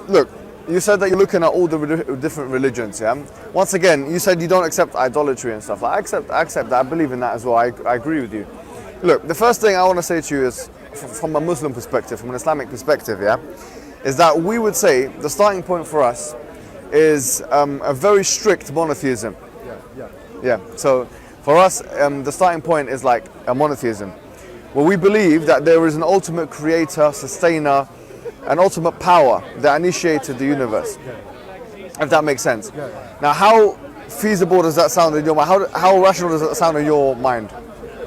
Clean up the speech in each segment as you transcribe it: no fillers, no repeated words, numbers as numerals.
Look, you said that you're looking at all the different religions, yeah? Once again, you said you don't accept idolatry and stuff. I accept that. I believe in that as well. I agree with you. Look, the first thing I want to say to you is, from a Muslim perspective, from an Islamic perspective, yeah, is that we would say the starting point for us is a very strict monotheism. Yeah. So for us, the starting point is like a monotheism, where we believe that there is an ultimate creator, sustainer, an ultimate power that initiated the universe. If that makes sense. Now, how feasible does that sound in your mind? How rational does that sound in your mind?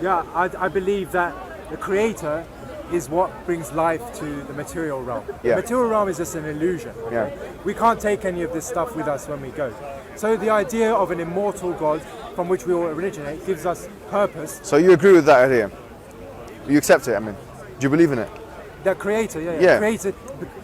Yeah, I believe that the creator is what brings life to the material realm. The material realm is just an illusion. Okay? We can't take any of this stuff with us when we go. So the idea of an immortal God from which we all originate gives us purpose. So you agree with that idea? You accept it, I mean? Do you believe in it? The creator, the creator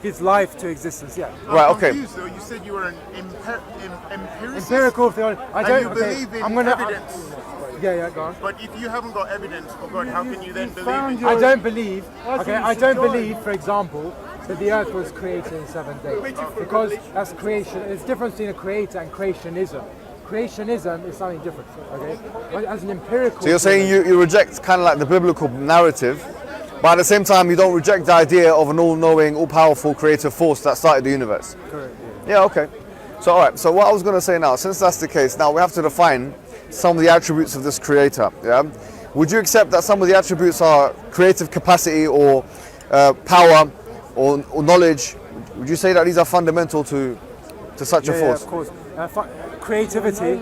gives life to existence, Right, okay. Confused, though. You said you were an empiricist. Empirical theology. You believe in evidence. Go on. But if you haven't got evidence for God, how can you then believe in I don't believe, for example, that the earth was created in 7 days. Because that's creation. There's a difference between a creator and creationism. Creationism is something different, okay? But as an empirical... So you're saying you reject kind of like the biblical narrative, but at the same time you don't reject the idea of an all-knowing, all-powerful creative force that started the universe? Correct. Yeah, okay. So alright, so what I was going to say now, since that's the case, now we have to define some of the attributes of this creator, yeah? Would you accept that some of the attributes are creative capacity or power or knowledge? Would you say that these are fundamental to such a force? Yeah, of course. Creativity.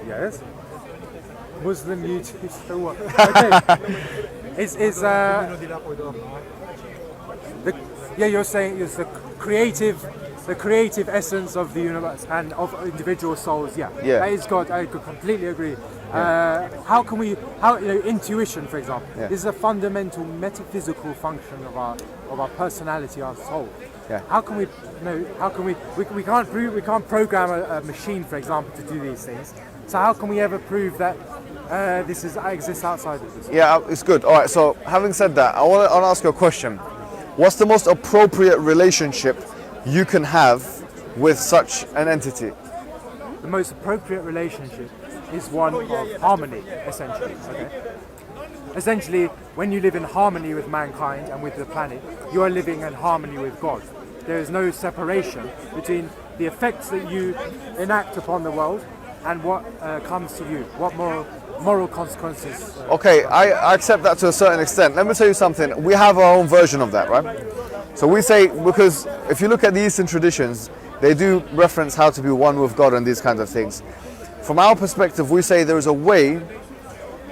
Yes. Muslim YouTube. So what? Okay. You're saying it's the creative essence of the universe and of individual souls. Yeah. That is God. I completely agree. How can we? Intuition, for example, this is a fundamental metaphysical function of our personality, our soul. How can we? We can't program a machine, for example, to do these things. So how can we ever prove that this exists outside of this? Yeah, it's good. All right. So having said that, I want to ask you a question. What's the most appropriate relationship you can have with such an entity? The most appropriate relationship is one of harmony, essentially. Okay? Essentially, when you live in harmony with mankind and with the planet, you are living in harmony with God. There is no separation between the effects that you enact upon the world and what comes to you, what moral consequences. Okay, I accept that to a certain extent. Let me tell you something. We have our own version of that, right? So we say, because if you look at the Eastern traditions, they do reference how to be one with God and these kinds of things. From our perspective, we say there is a way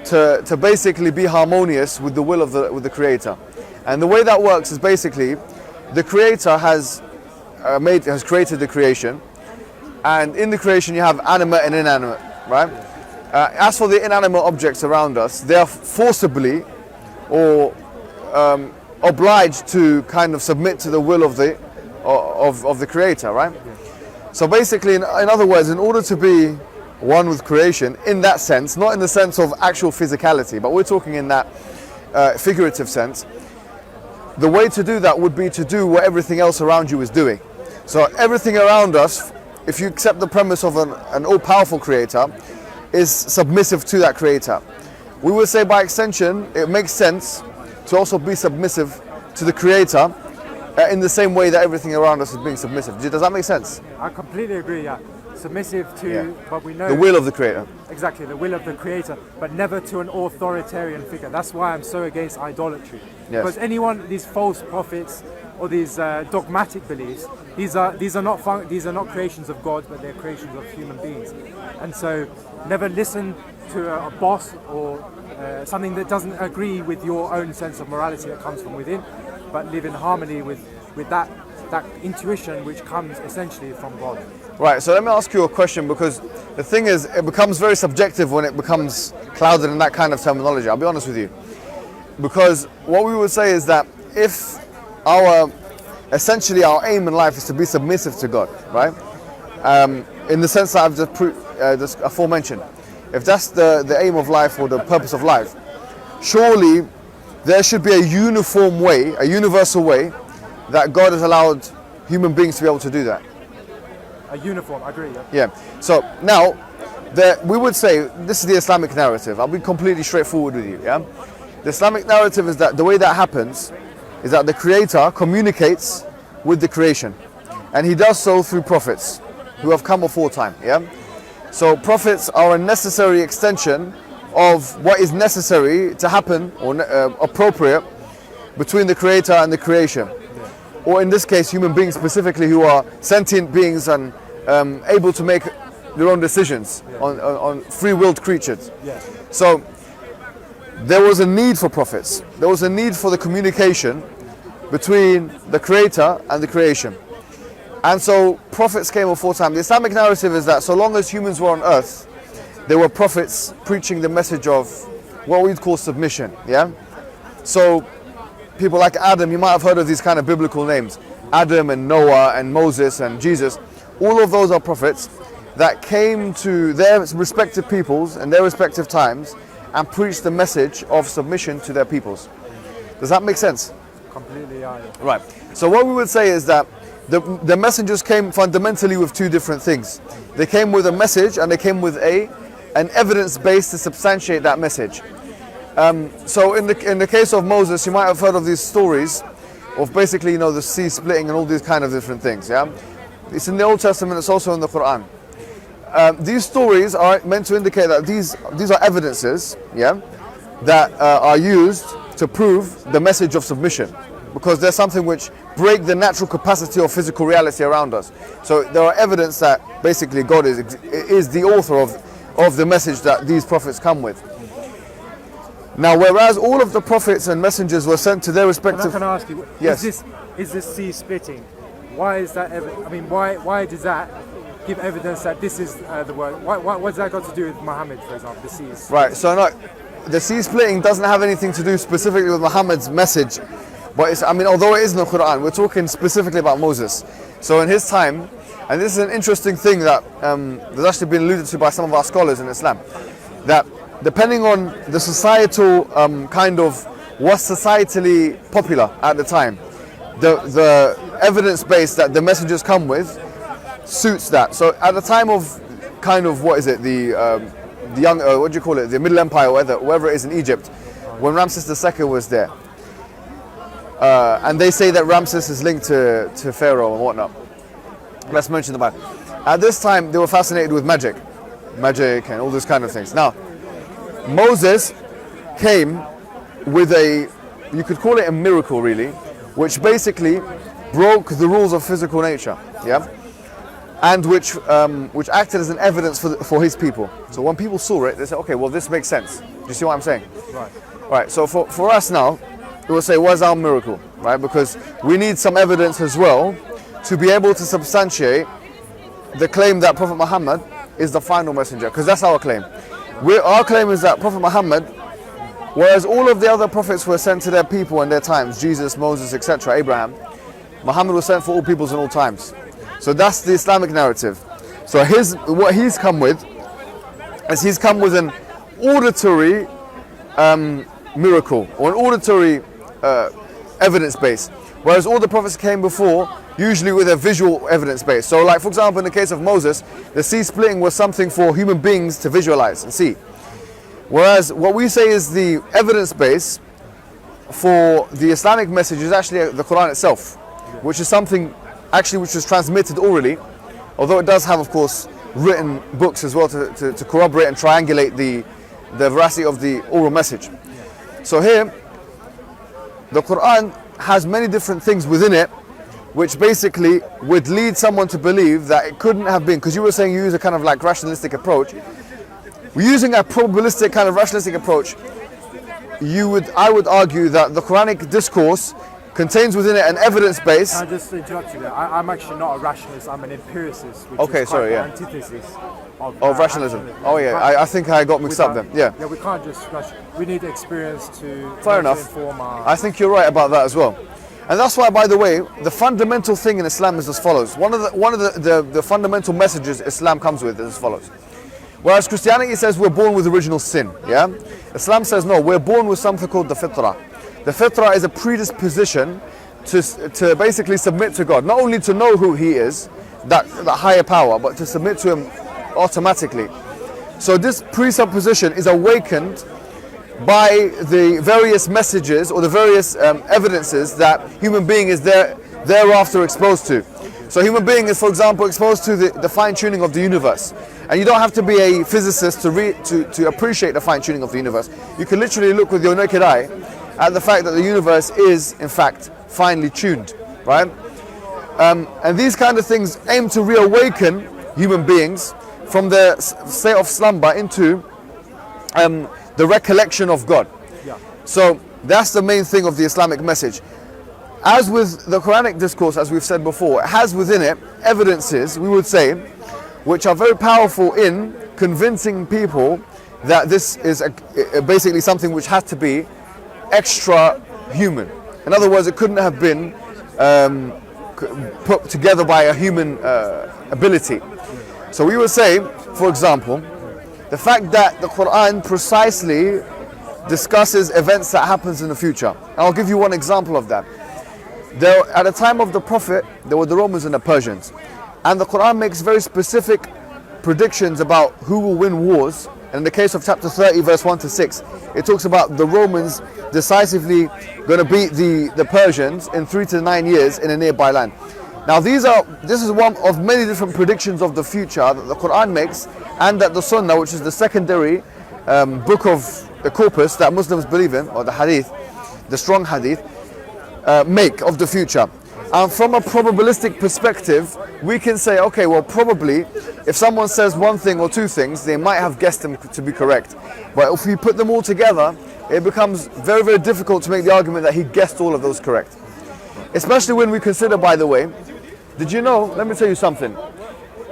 to basically be harmonious with the will of the Creator. And the way that works is basically, the Creator has created the creation, and in the creation you have animate and inanimate, right? As for the inanimate objects around us, they are forcibly or obliged to kind of submit to the will of the Creator, right? So basically, in other words, in order to be one with creation, in that sense, not in the sense of actual physicality, but we're talking in that figurative sense, the way to do that would be to do what everything else around you is doing. So everything around us, if you accept the premise of an all-powerful Creator, is submissive to that Creator. We would say by extension, it makes sense to also be submissive to the Creator in the same way that everything around us is being submissive. Does that make sense? I completely agree, Submissive to, but we know... the will of the Creator. Exactly, the will of the Creator, but never to an authoritarian figure. That's why I'm so against idolatry. Because these false prophets or these dogmatic beliefs, these are not creations of God, but they're creations of human beings. And so, never listen to a boss or something that doesn't agree with your own sense of morality that comes from within, but live in harmony with that intuition which comes essentially from God. Right, so let me ask you a question, because the thing is, it becomes very subjective when it becomes clouded in that kind of terminology. I'll be honest with you. Because what we would say is that if essentially our aim in life is to be submissive to God, right? In the sense that I've just aforementioned. If that's the aim of life or the purpose of life, surely there should be a uniform way, a universal way, that God has allowed human beings to be able to do that. A uniform, I agree. Yeah. So now, we would say this is the Islamic narrative. I'll be completely straightforward with you. Yeah. The Islamic narrative is that the way that happens is that the Creator communicates with the creation, and He does so through prophets who have come before time. Yeah. So prophets are a necessary extension of what is necessary to happen or appropriate between the Creator and the creation, or in this case human beings specifically, who are sentient beings and able to make their own decisions on free-willed creatures. So there was a need for prophets. There was a need for the communication between the Creator and the creation. And so prophets came before time. The Islamic narrative is that so long as humans were on earth, there were prophets preaching the message of what we'd call submission. Yeah. So people like Adam, you might have heard of these kind of biblical names, Adam and Noah and Moses and Jesus. All of those are prophets that came to their respective peoples and their respective times and preached the message of submission to their peoples. Does that make sense? Completely, yeah. Right. So what we would say is that the messengers came fundamentally with two different things. They came with a message and they came with an evidence base to substantiate that message. So in the case of Moses, you might have heard of these stories of basically, the sea splitting and all these kind of different things. Yeah, it's in the Old Testament. It's also in the Quran. These stories are meant to indicate that these are evidences, yeah, that are used to prove the message of submission, because there's something which break the natural capacity of physical reality around us. So there are evidence that basically God is the author of the message that these prophets come with. Now, whereas all of the prophets and messengers were sent to their respective... Can I ask you, yes. is this sea splitting? Why is that? Why does that give evidence that this is the word? What's that got to do with Muhammad, for example, the seas? Right. So the sea splitting doesn't have anything to do specifically with Muhammad's message, but although it is in the Quran, we're talking specifically about Moses. So in his time, and this is an interesting thing that there's actually been alluded to by some of our scholars in Islam, that depending on the societal kind of what's societally popular at the time, the evidence base that the messengers come with suits that. So at the time of kind of the young what do you call it, the Middle Empire, wherever it is in Egypt, when Ramses II was there, and they say that Ramses is linked to Pharaoh and whatnot. Let's mention the Bible. At this time, they were fascinated with magic and all these kind of things. Now, Moses came with you could call it a miracle really, which basically broke the rules of physical nature, yeah, and which acted as an evidence for his people. So when people saw it, they said, okay, well, this makes sense. Do you see what I'm saying? Right. So for us now, we will say, what's our miracle, right? Because we need some evidence as well to be able to substantiate the claim that Prophet Muhammad is the final messenger, because that's our claim. Our claim is that Prophet Muhammad, whereas all of the other prophets were sent to their people and their times, Jesus, Moses, etc., Abraham, Muhammad was sent for all peoples and all times. So that's the Islamic narrative. So what he's come with is he's come with an auditory miracle, or an auditory evidence base, whereas all the prophets came before usually with a visual evidence base. So like, for example, in the case of Moses, the sea splitting was something for human beings to visualize and see. Whereas what we say is the evidence base for the Islamic message is actually the Quran itself, which is something actually which was transmitted orally, although it does have, of course, written books as well to corroborate and triangulate the veracity of the oral message. So here, the Quran has many different things within it which basically would lead someone to believe that it couldn't have been, because you were saying you use a kind of like rationalistic approach. We're using a probabilistic kind of rationalistic approach. I would argue that the Quranic discourse contains within it an evidence base. Can I just interrupt you there? I'm actually not a rationalist, I'm an empiricist, which okay, is sorry, yeah. antithesis of rationalism. Oh yeah, I think I got mixed up then. Yeah. Yeah, we can't just we need experience to inform our... I think you're right about that as well. And that's why, by the way, the fundamental thing in Islam is as follows. One of the fundamental messages Islam comes with is as follows. Whereas Christianity says we're born with original sin, yeah? Islam says no, we're born with something called the fitrah. The fitrah is a predisposition to basically submit to God, not only to know who He is, that higher power, but to submit to Him automatically. So this presupposition is awakened by the various messages or the various evidences that human being is thereafter exposed to. So human being is, for example, exposed to the fine-tuning of the universe. And you don't have to be a physicist to appreciate the fine-tuning of the universe. You can literally look with your naked eye at the fact that the universe is, in fact, finely tuned, right? And these kind of things aim to reawaken human beings from their state of slumber into the recollection of God. Yeah. So that's the main thing of the Islamic message. As with the Quranic discourse, as we've said before, it has within it evidences, we would say, which are very powerful in convincing people that this is basically something which has to be extra human. In other words, it couldn't have been put together by a human ability. So we would say, for example, the fact that the Quran precisely discusses events that happens in the future. And I'll give you one example of that. At the time of the Prophet, there were the Romans and the Persians. And the Quran makes very specific predictions about who will win wars. And in the case of chapter 30, verse 1 to 6, it talks about the Romans decisively going to beat the Persians in 3 to 9 years in a nearby land. Now this is one of many different predictions of the future that the Quran makes, and that the Sunnah, which is the secondary book of the corpus that Muslims believe in, or the Hadith, the strong Hadith, make of the future. And from a probabilistic perspective, we can say, okay, well, probably if someone says one thing or two things, they might have guessed them to be correct. But if we put them all together, it becomes very, very difficult to make the argument that he guessed all of those correct. Especially when we consider, by the way, did you know, let me tell you something.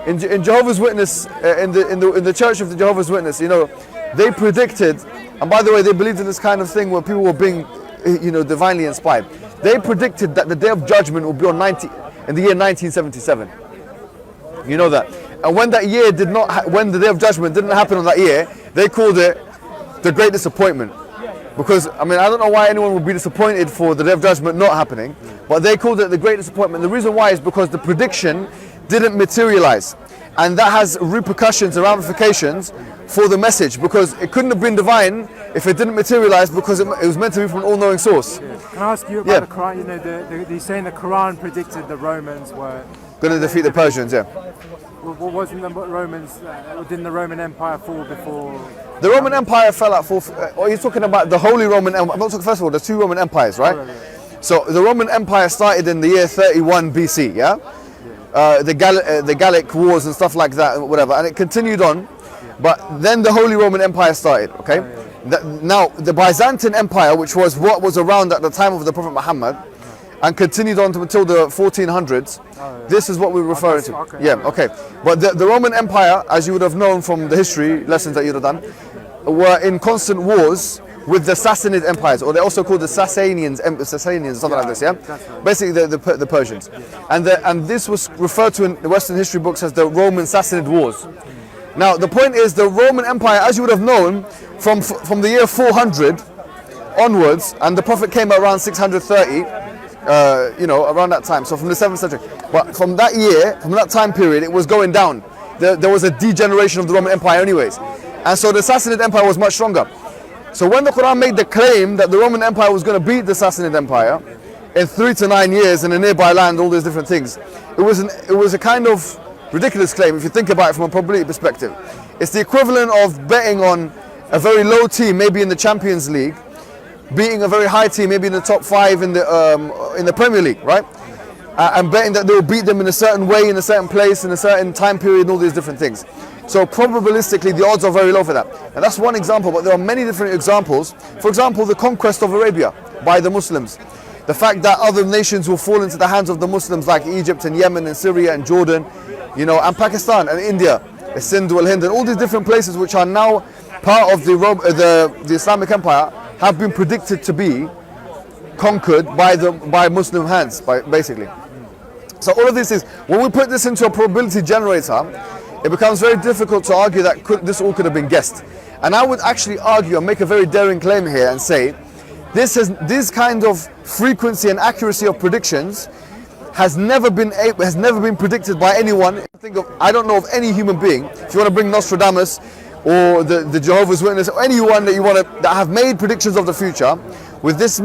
In Jehovah's Witness, in the Church of the Jehovah's Witness, you know, they predicted, and by the way, they believed in this kind of thing where people were being, you know, divinely inspired. They predicted that the Day of Judgment will be in the year 1977. You know that. And when that year when the Day of Judgment didn't happen on that year, they called it the Great Disappointment. Because, I mean, I don't know why anyone would be disappointed for the Day of Judgment not happening, but they called it the Great Disappointment. The reason why is because the prediction didn't materialize. And that has repercussions and ramifications for the message, because it couldn't have been divine if it didn't materialize, because it was meant to be from an all-knowing source. Yeah. Can I ask you about the Quran? You know, they're saying the Quran predicted the Romans were going to defeat the Persians, yeah. Well, wasn't the Romans, didn't the Roman Empire fall before? The Roman Empire fell at or you're talking about the Holy Roman Empire. I'm not talking, first of all, there's two Roman empires, right? So the Roman Empire started in the year 31 BC, yeah? The Gallic Wars and stuff like that, whatever, and it continued on. But then the Holy Roman Empire started, okay? Now, the Byzantine Empire, which was what was around at the time of the Prophet Muhammad, and continued on until the 1400s, this is what we're referring to. Okay. But the Roman Empire, as you would have known from the history lessons that you'd have done, were in constant wars with the Sassanid empires, or they're also called the Sassanians, something like this, yeah? Basically the Persians. And this was referred to in the Western history books as the Roman Sassanid Wars. Now, the point is, the Roman Empire, as you would have known, from the year 400 onwards, and the Prophet came around 630, around that time, so from the 7th century. But from that year, from that time period, it was going down. There was a degeneration of the Roman Empire anyways. And so the Sassanid Empire was much stronger. So when the Quran made the claim that the Roman Empire was going to beat the Sassanid Empire in 3 to 9 years in a nearby land, all these different things, it was a kind of ridiculous claim if you think about it from a probability perspective. It's the equivalent of betting on a very low team, maybe in the Champions League, beating a very high team, maybe in the top 5 in the Premier League, right? And betting that they will beat them in a certain way, in a certain place, in a certain time period, and all these different things. So probabilistically, the odds are very low for that. And that's one example, but there are many different examples. For example, the conquest of Arabia by the Muslims. The fact that other nations will fall into the hands of the Muslims, like Egypt and Yemen and Syria and Jordan, and Pakistan and India, Sindh wal Hind, and all these different places which are now part of the Islamic Empire, have been predicted to be conquered by Muslim hands, basically. So all of this is, when we put this into a probability generator, it becomes very difficult to argue that this all could have been guessed. And I would actually argue and make a very daring claim here and say this kind of frequency and accuracy of predictions has never been predicted by anyone. I don't know of any human being. If you want to bring Nostradamus or the Jehovah's Witness or anyone that have made predictions of the future with this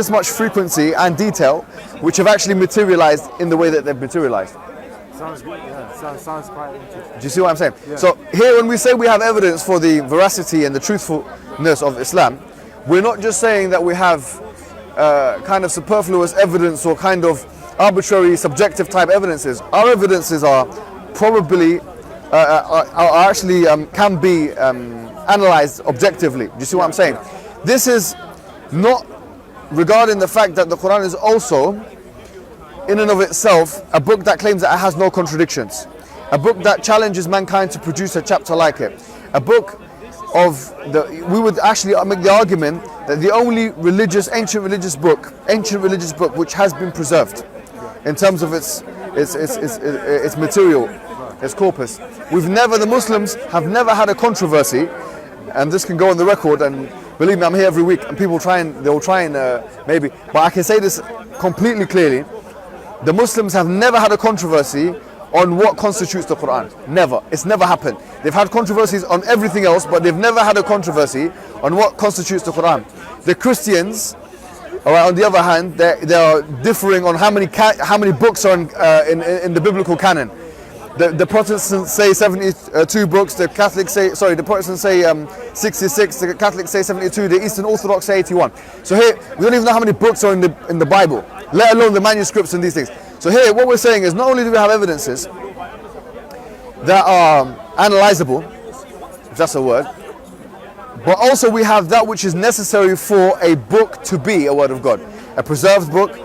much frequency and detail, which have actually materialized in the way that they've materialized. Sounds good. Yeah, sounds quite interesting. Do you see what I'm saying? Yeah. So here, when we say we have evidence for the veracity and the truthfulness of Islam, we're not just saying that we have kind of superfluous evidence or kind of arbitrary subjective type evidences. Our evidences are probably are actually can be analyzed objectively. Do you see what I'm saying? This is not regarding the fact that the Quran is also, in and of itself, a book that claims that it has no contradictions, a book that challenges mankind to produce a chapter like it, a book we would actually make the argument that the only ancient religious book which has been preserved in terms of its material, its corpus. The Muslims have never had a controversy, and this can go on the record, and believe me, I'm here every week, and they'll try and maybe, but I can say this completely clearly, the Muslims have never had a controversy on what constitutes the Quran. Never. It's never happened. They've had controversies on everything else, but they've never had a controversy on what constitutes the Quran. The Christians, on the other hand, they are differing on how many books are in the biblical canon. The Protestants say 72 books. The Protestants say 66. The Catholics say 72. The Eastern Orthodox say 81. So here, we don't even know how many books are in the Bible, let alone the manuscripts and these things. So here, what we're saying is not only do we have evidences that are analyzable, if that's a word, but also we have that which is necessary for a book to be a word of God, a preserved book,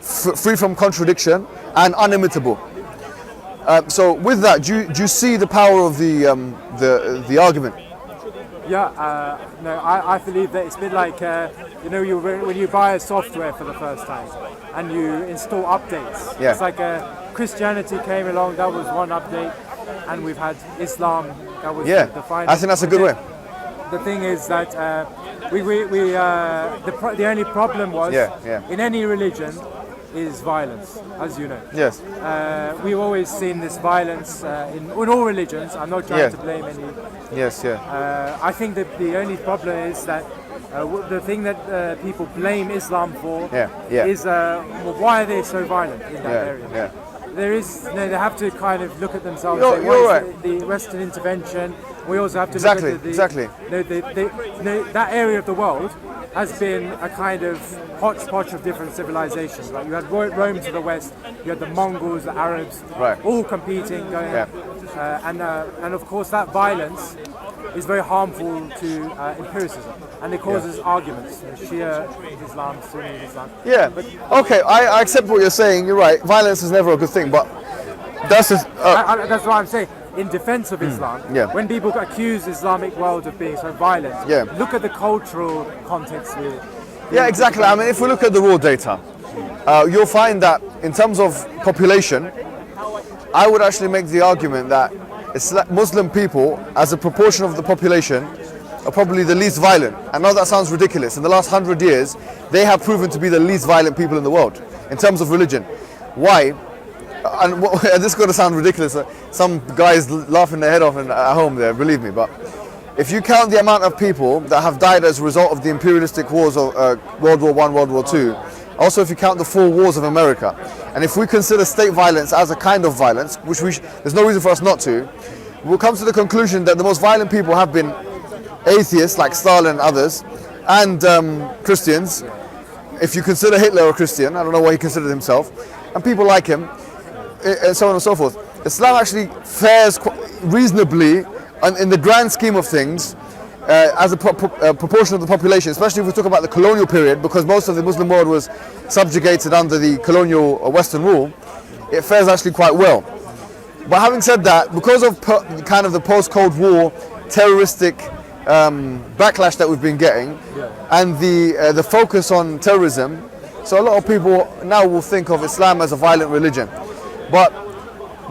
free from contradiction and unimitable. So with that, do you see the power of the argument? Yeah, no, I believe that it's a bit like when you buy a software for the first time and you install updates. Yeah. It's like Christianity came along, that was one update, and we've had Islam, that was the final. I think that's a good way. The thing is that the only problem was in any religion is violence, as you know. Yes. We've always seen this violence in all religions. I'm not trying to blame any. Yes, yeah. I think that the only problem is that the thing that people blame Islam for is why are they so violent in that area? Yeah. They have to kind of look at themselves. You're right. The Western intervention. We also have to Exactly. That area of the world has been a kind of hodgepodge of different civilizations. Like you had Rome to the west, you had the Mongols, the Arabs, all competing, going, and of course that violence is very harmful to empiricism, and it causes arguments. Shia Islam, Sunni Islam. Yeah, but okay, I accept what you're saying. You're right. Violence is never a good thing, but that's that's what I'm saying. In defense of Islam, when people accuse Islamic world of being so violent, look at the cultural context with it. Yeah, exactly. I mean, if we look at the raw data, you'll find that in terms of population, I would actually make the argument that Muslim people, as a proportion of the population, are probably the least violent. I know that sounds ridiculous. In the last 100 years, they have proven to be the least violent people in the world in terms of religion. Why? And this is going to sound ridiculous. Some guys laughing their head off at home there, believe me. But if you count the amount of people that have died as a result of the imperialistic wars of World War I, World War II, also if you count the 4 wars of America, and if we consider state violence as a kind of violence, which there's no reason for us not to, we'll come to the conclusion that the most violent people have been atheists like Stalin and others, and Christians. If you consider Hitler a Christian, I don't know what he considered himself, and people like him, and so on and so forth. Islam actually fares reasonably, and in the grand scheme of things, as a proportion of the population, especially if we talk about the colonial period, because most of the Muslim world was subjugated under the colonial Western rule, it fares actually quite well. But having said that, because of kind of the post-Cold War terroristic backlash that we've been getting, and the focus on terrorism, so a lot of people now will think of Islam as a violent religion. But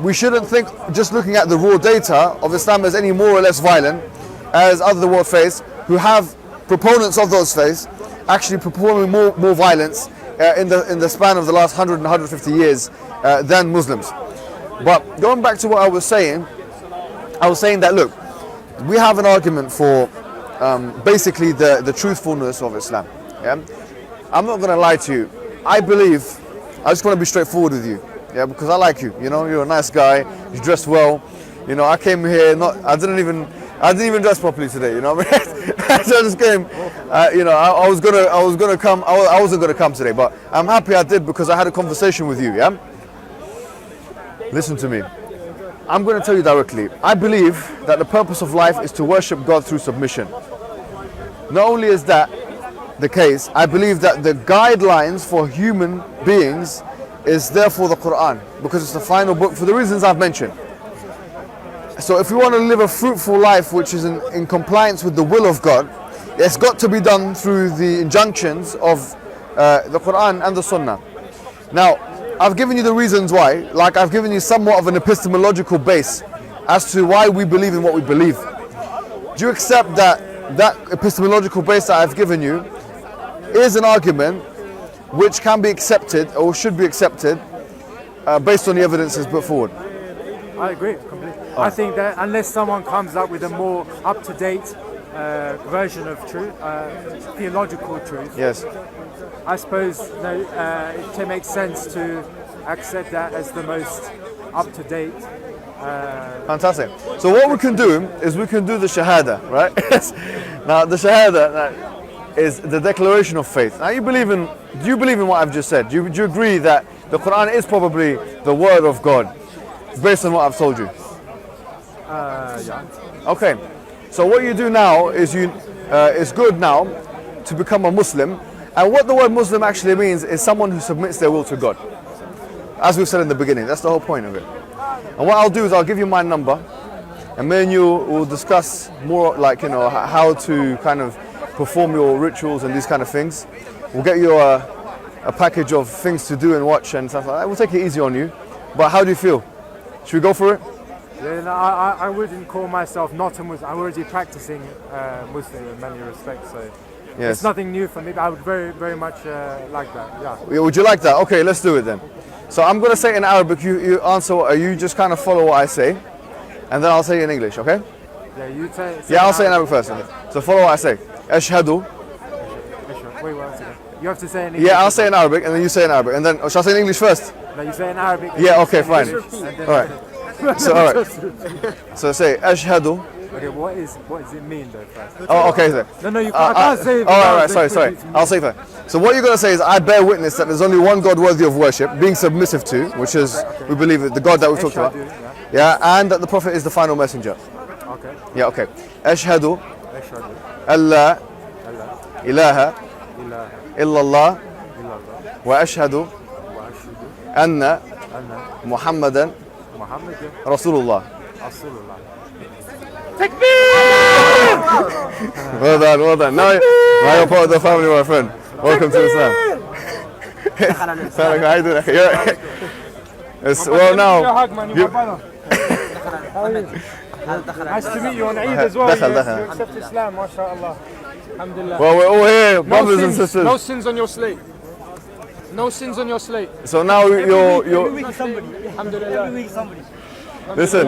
we shouldn't think, just looking at the raw data, of Islam as any more or less violent as other world faiths who have proponents of those faiths actually performing more violence in the span of the last 100 and 150 years than Muslims. But going back to what I was saying that, look, we have an argument for basically the truthfulness of Islam. Yeah? I'm not going to lie to you. I just want to be straightforward with you. Yeah, because I like you. You know, you're a nice guy. You dress well. You know, I came here I didn't even dress properly today. You know what I mean? So I just came. You know, I wasn't gonna come today, but I'm happy I did because I had a conversation with you. Yeah. Listen to me. I'm going to tell you directly. I believe that the purpose of life is to worship God through submission. Not only is that the case, I believe that the guidelines for human beings is therefore the Quran, because it's the final book for the reasons I've mentioned. So if we want to live a fruitful life which is in compliance with the will of God, it's got to be done through the injunctions of the Quran and the Sunnah. Now, I've given you the reasons why, like I've given you somewhat of an epistemological base as to why we believe in what we believe. Do you accept that epistemological base that I've given you is an argument which can be accepted or should be accepted based on the evidence that's put forward? I agree completely. I think that unless someone comes up with a more up-to-date version of truth, theological truth, yes, I suppose it makes sense to accept that as the most up-to-date. Fantastic. So what we can do is we can do the Shahada, right? Now the Shahada is the declaration of faith. Now do you believe in what I've just said? Do you agree that the Quran is probably the word of God based on what I've told you? Yeah. Okay. So what you do now is it's good now to become a Muslim. And what the word Muslim actually means is someone who submits their will to God. As we've said in the beginning, that's the whole point of it. And what I'll do is I'll give you my number, and me and you will discuss more, like, you know, how to kind of perform your rituals and these kind of things. We'll get you a package of things to do and watch and stuff like that. We'll take it easy on you. But how do you feel? Should we go for it? Yeah, no, I wouldn't call myself not a Muslim. I'm already practicing Muslim in many respects, so yes. It's nothing new for me, but I would very, very much like that, yeah. Would you like that? Okay, let's do it then. So I'm going to say it in Arabic, you answer, you just kind of follow what I say, and then I'll say it in English, okay? Yeah, you say yeah, I'll say it in Arabic first. So follow what I say. Ashhadu. Wait, one second. You have to say it in English. Yeah, I'll say it in Arabic, and then you say it in Arabic. And then, shall I say it in English first? No, you say it in Arabic. Yeah, okay, fine. Alright. So, alright. So say, Ashhadu. Okay, what does it mean though first? Oh, okay. So. No, you can't, I can't say it. Alright, sorry. I'll say it first. So what you're going to say is, I bear witness that there's only one God worthy of worship, being submissive to, which is, we believe, the God that we talked about. Yeah, and that the Prophet is the final messenger. Okay. Yeah, okay. Ashhadu alla ilaha illallah wa ashhadu anna Muhammadan Rasulullah. Well done. Now you're part of the family, my friend. Welcome to Islam. How you doing? Well, now. Nice to meet you on Eid as well. You accept Islam, mashallah. Alhamdulillah. Well, we're all here, brothers and sisters. No sins on your slate. No sins on your slate. So now you're. Every week somebody. Alhamdulillah. Every week somebody. Listen.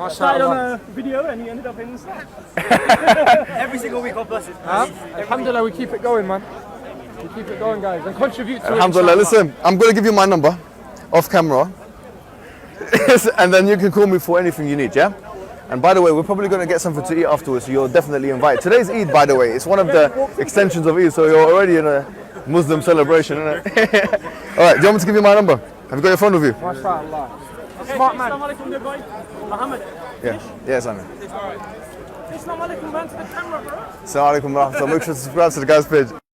Started on a video and he ended up in Islam. Every single week, God bless it. Alhamdulillah, we keep it going, man. We keep it going, guys, and contribute to it. Alhamdulillah, listen, I'm going to give you my number off camera. And then you can call me for anything you need, yeah? And by the way, we're probably going to get something to eat afterwards, so you're definitely invited. Today's Eid, by the way, it's one of the extensions of Eid, so you're already in a Muslim celebration, isn't it? Alright, do you want me to give you my number? Have you got your phone with you? MashaAllah. Smart man. Muhammad. Yeah, yes, I know. Assalamu alaikum, man, to the camera, bro. Assalamu alaikum wa rahmatullah. Make sure to subscribe to the guy's page.